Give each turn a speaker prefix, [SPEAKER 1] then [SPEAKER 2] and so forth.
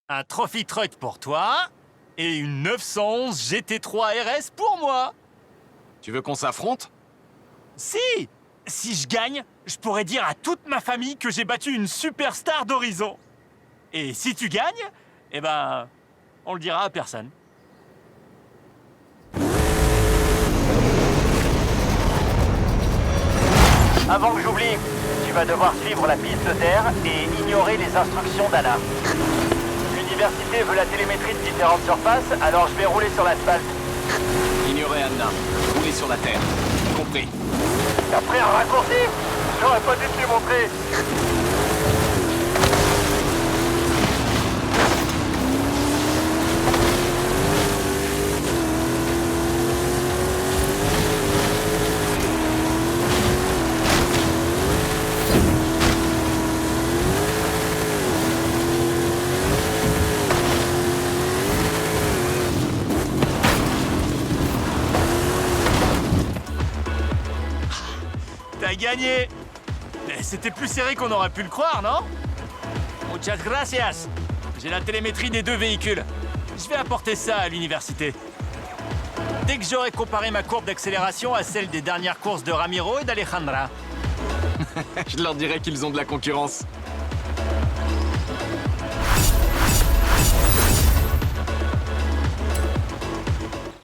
[SPEAKER 1] Un Trophy Truck pour toi et une 911 GT3 RS pour moi.
[SPEAKER 2] Tu veux qu'on s'affronte?
[SPEAKER 1] Si je gagne, je pourrais dire à toute ma famille que j'ai battu une superstar d'Horizon. Et si tu gagnes, eh ben, on le dira à personne.
[SPEAKER 3] Avant que j'oublie, tu vas devoir suivre la piste d'air et ignorer les instructions d'Anna. L'université veut la télémétrie de différentes surfaces, alors je vais rouler sur l'asphalte.
[SPEAKER 2] Ignorez Anna. Roulez sur la terre. Compris.
[SPEAKER 3] T'as pris un raccourci? J'aurais pas dû te le montrer.
[SPEAKER 1] T'as gagné. Mais c'était plus serré qu'on aurait pu le croire, non? Muchas gracias. J'ai la télémétrie des deux véhicules. Je vais apporter ça à l'université. Dès que j'aurai comparé ma courbe d'accélération à celle des dernières courses de Ramiro et d'Alejandra.
[SPEAKER 2] Je leur dirai qu'ils ont de la concurrence.